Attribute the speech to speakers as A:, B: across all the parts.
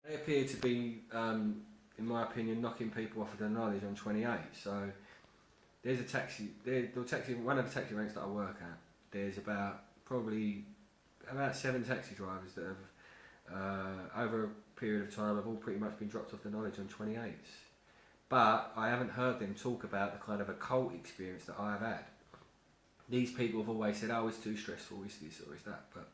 A: They appear to be, in my opinion, knocking people off of their knowledge on 28. So there's a taxi, one of the taxi ranks that I work at. There's probably about 7 taxi drivers that have, over a period of time, have all pretty much been dropped off the knowledge on 28s. But I haven't heard them talk about the kind of occult experience that I've had. These people have always said, "Oh, it's too stressful, it's this or it's that." But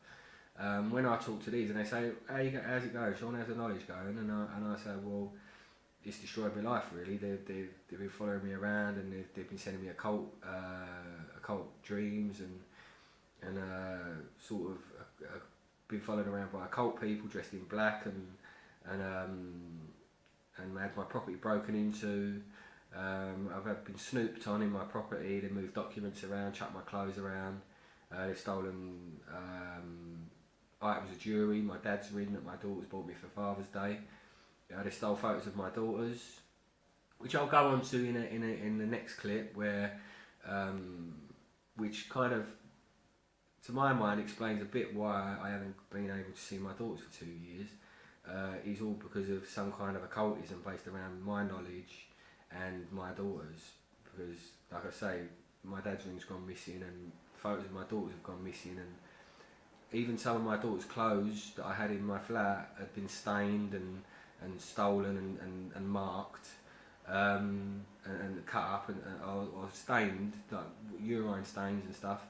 A: when I talk to these and they say, "How's it going, Sean? How's the knowledge going?" and I say, "Well, it's destroyed my life really. They've been following me around and they've been sending me occult dreams and sort of been followed around by occult people dressed in black and had my property broken into. I've been snooped on in my property. They moved documents around, chucked my clothes around. They've stolen items of jewellery. My dad's ring that my daughters bought me for Father's Day. They stole photos of my daughters, which I'll go on to in the next clip, where which kind of, to my mind, explains a bit why I haven't been able to see my daughters for 2 years. Is all because of some kind of occultism based around my knowledge and my daughters. Because, like I say, my dad's ring's gone missing and photos of my daughters have gone missing, and even some of my daughter's clothes that I had in my flat had been stained and stolen and marked and cut up or stained, like urine stains and stuff.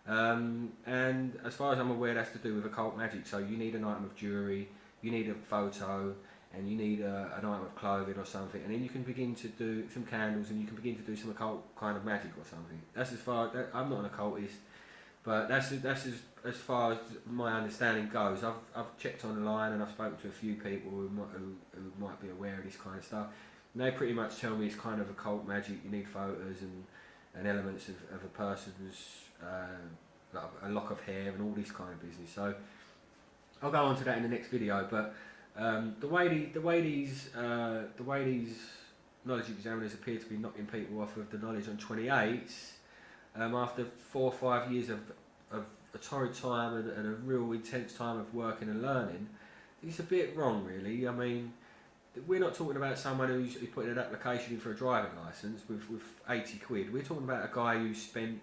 A: And as far as I'm aware, that's to do with occult magic. So you need an item of jewellery, you need a photo, and you need an item of clothing or something, and then you can begin to do some candles, and you can begin to do some occult kind of magic or something. That's as far. I'm not an occultist, but that's as far as my understanding goes. I've checked online and I've spoken to a few people who might be aware of this kind of stuff. And they pretty much tell me it's kind of occult magic. You need photos and elements of a person's like a lock of hair and all this kind of business. So I'll go on to that in the next video. But the way these knowledge examiners appear to be knocking people off of the knowledge on 28s, after 4 or 5 years of a torrid time and a real intense time of working and learning, it's a bit wrong really. I mean, we're not talking about someone who's putting an application in for a driving licence with 80 quid. We're talking about a guy who spent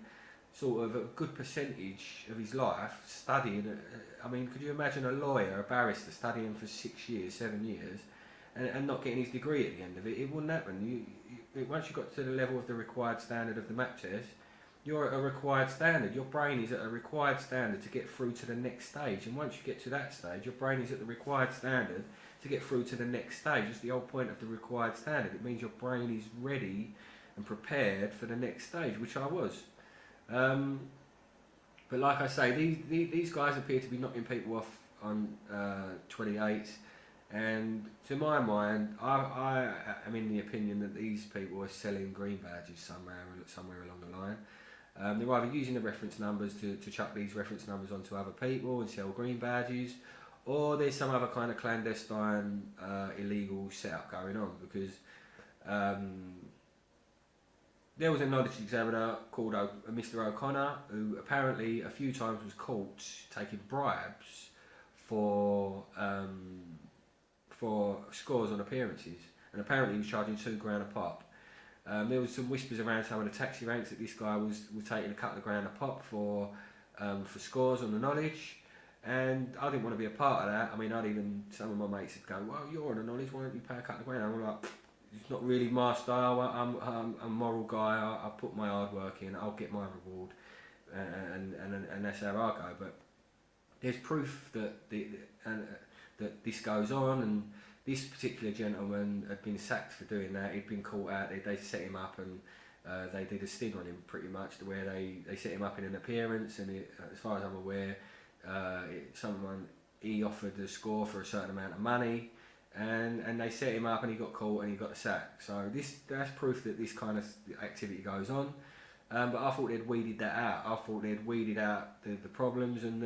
A: sort of a good percentage of his life studying. I mean, could you imagine a lawyer, a barrister, studying for 6 years, 7 years, and not getting his degree at the end of it? It wouldn't happen. Once you got to the level of the required standard of the MAP test, you're at a required standard. Your brain is at a required standard to get through to the next stage. And once you get to that stage, your brain is at the required standard to get through to the next stage. It's the whole point of the required standard. It means your brain is ready and prepared for the next stage, which I was. But like I say, these guys appear to be knocking people off on 28s. And to my mind, I am in the opinion that these people are selling green badges somewhere along the line. They're either using the reference numbers to chuck these reference numbers onto other people and sell green badges, or there's some other kind of clandestine illegal setup going on, because there was a knowledge examiner called Mr. O'Connor, who apparently a few times was caught taking bribes for scores on appearances, and apparently he was charging £2 a pop. There was some whispers around some of the taxi ranks that this guy was taking a couple of grand a pop for scores on the knowledge, and I didn't want to be a part of that. I mean, some of my mates would go, "Well, you're on the knowledge, why don't you pay a couple of grand?" I'm like, it's not really my style. I'm a moral guy. I put my hard work in. I'll get my reward, and that's how I go. But there's proof that that this goes on, and this particular gentleman had been sacked for doing that. He'd been caught out. They set him up and they did a sting on him pretty much, where they set him up in an appearance, and as far as I'm aware, he offered a score for a certain amount of money, and they set him up and he got caught and he got a sack. So that's proof that this kind of activity goes on. But I thought they'd weeded that out. I thought they'd weeded out the problems, and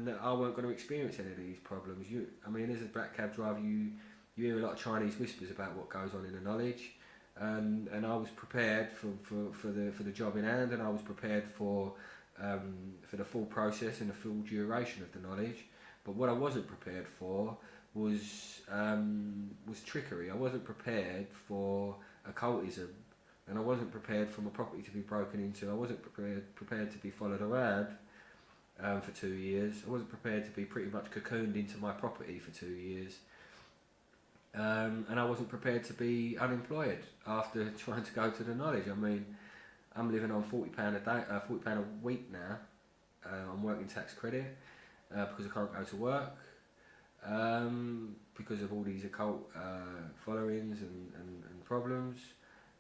A: that I weren't going to experience any of these problems. I mean, as a black cab driver, you hear a lot of Chinese whispers about what goes on in the knowledge, and I was prepared for the job in hand, and I was prepared for the full process and the full duration of the knowledge. But what I wasn't prepared for was trickery. I wasn't prepared for occultism, and I wasn't prepared for my property to be broken into. I wasn't prepared to be followed around for 2 years. I wasn't prepared to be pretty much cocooned into my property for 2 years. And I wasn't prepared to be unemployed after trying to go to the knowledge. I mean, I'm living on £40 a day, £40 a week now. I'm working tax credit because I can't go to work because of all these occult followings and problems.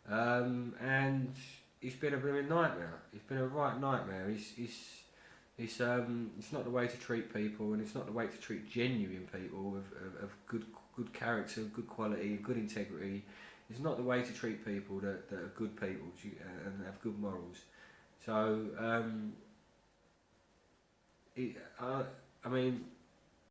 A: And it's been a blooming nightmare. It's been a right nightmare. It's not the way to treat people, and it's not the way to treat genuine people of good character, good quality, good integrity. It's not the way to treat people that are good people and have good morals. So I mean,